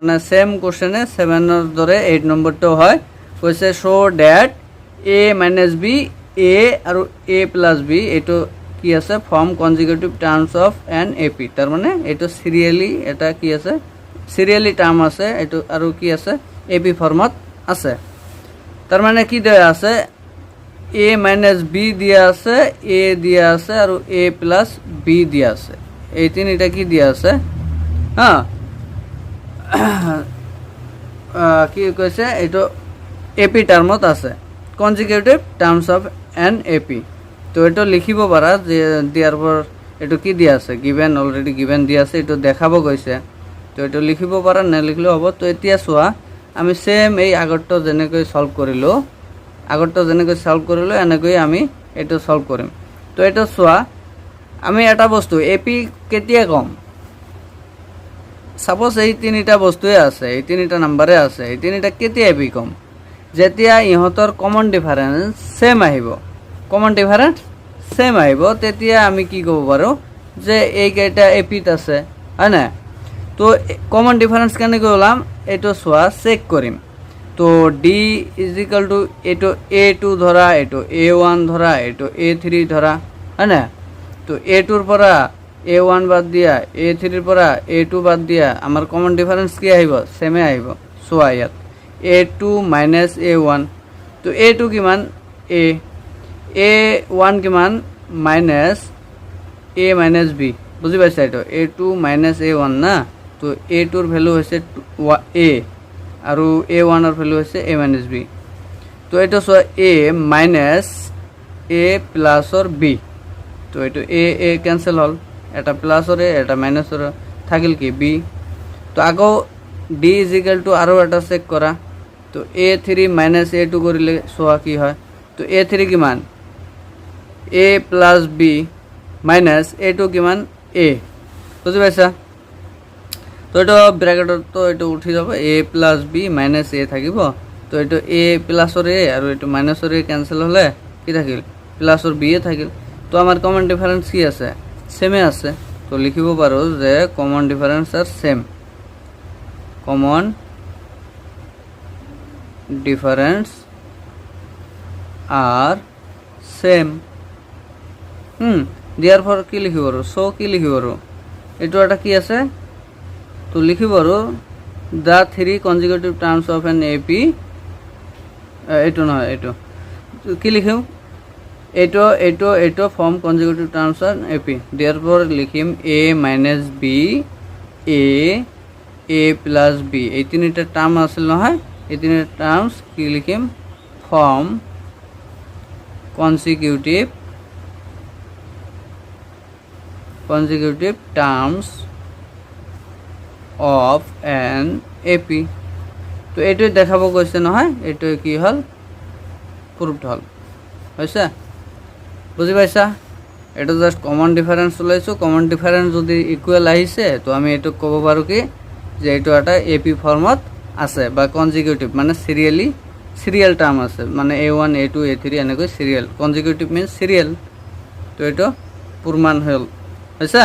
মানে সেম কোশ্চেনে 7 ধৰে 8 নম্বৰটাও হয় কইছে show that A minus B A আৰু এ প্লাস বি এইটো কি আছে form consecutive terms of an AP তার মানে এইটো সিরিয়ালি এটা কি আছে সিরিয়ালি টার্ম আছে এইটো আৰু কি আছে এপি ফর্মত আছে তার মানে কি দেয়া আছে এ মাইনাস বি দিয়া আছে এ দিয়া আছে আৰু এ প্লাস বি দিয়া আছে এই তিনটা কি দিয়া আছে হ্যাঁ কি কৈছে এইটো এপি টার্মত আছে consecutive terms of an AP তো এটা লিখিব পারা যে দিয়ার পর এটা কি দিয়া আছে গিভেন অলরেডি গিভেন দিয়া আছে এটা দেখাব কইছে তো এটা লিখিব পারা না লিখলেও হব তো এতিয়া চোৱা আমি সেম এই আগৰটো যেনেকৈ সলভ কৰিলো এনেকৈ আমি এটা সলভ কৰিম তো এটা চোৱা আমি এটা বস্তু এপি কেতিয়া কম সাপোজ এই তিনিটা বস্তুৱে আছে এই তিনিটা নাম্বাৰে আছে এই তিনিটা কেতিয়া এপি কম যেতিয়া ইহঁতৰ কমন ডিফাৰেন্স সেম আহিব তেতিয়া আমি কি ক'ব পাৰো যে এই কেইটা এপিত আছে হয় না তো কমন ডিফাৰেন্স কেনেকৈ ওলাম এইটো চোৱা চেক কৰিম তো ডি ইজ ইকুয়াল টু এইটো a2 ধৰা এইটো a1 ধৰা এইটো a3 ধৰা হয় না তো a2 ৰ পৰা a1 বাদ দিয়া a3 ৰ পৰা a2 বাদ দিয়া আমাৰ কমন ডিফাৰেন্স কি আহিব সেমে আহিব চোৱা ইয়াত a2 minus a1 তো a2 কিমান a1 কিমান minus a minus b বুঝি পাইছা এটা a2 minus a1 না তো a2 ৰ ভ্যালু হৈছে a আৰু a1 ৰ ভ্যালু হৈছে a minus b তো এটা চোৱা a minus a plus or b তো এটা a ক্যান্সেল হল এটা প্লাস or এটা মাইনাস or থাকিল কি b তো আগো d is equal to আৰু এটা চেক কৰা তো a3 minus a2 কৰিলে চোৱা কি হয় তো a3 কিমান a plus b minus a2 কিমান a বুঝি পাইছা তো এটা ব্র্যাকেটত তো এটা উঠি যাব a plus b minus a থাকিব তো এটা a plus or a আৰু এটা minus or a ক্যান্সেল হলে কি থাকিল plus or b এ থাকিল তো আমাৰ কমন ডিফাৰেন্স কি আছে সেমে আছে তো লিখিব পাৰো যে common difference R same common difference R same দিয়াৰ পৰ কি লিখিব পাৰো সো কি লিখিব পাৰো এটো এটা কি আছে তো লিখিব পাৰো the three consecutive terms of an AP এটো নহয় এটো কি লিখিম এটো form consecutive terms of AP দিয়ার পর লিখিম a minus b a plus b এই তিনটা টার্ম আছিল নহয় এই তিনটা টার্মস কি লিখিম form consecutive terms of an AP তো এইটো দেখাব কৈছে নহয় এইটো কি হল প্রুফড হল হইছে বুঝি পাইছা এটা জাস্ট কমন ডিফারেন্স ওলাইছো কমন ডিফারেন্স যদি ইকুয়াল আহিছে তো আমি এটো কব পাৰো কি যে এইটো এটা এপি ফর্মত আছে বা কনজিকিউটিভ মানে সিরিয়াল টার্ম আছে মানে a1 a2 a3 এনেকৈ সিরিয়াল কনজিকিউটিভ মিন্স সিরিয়াল তো এটা প্রমাণ হল হইছে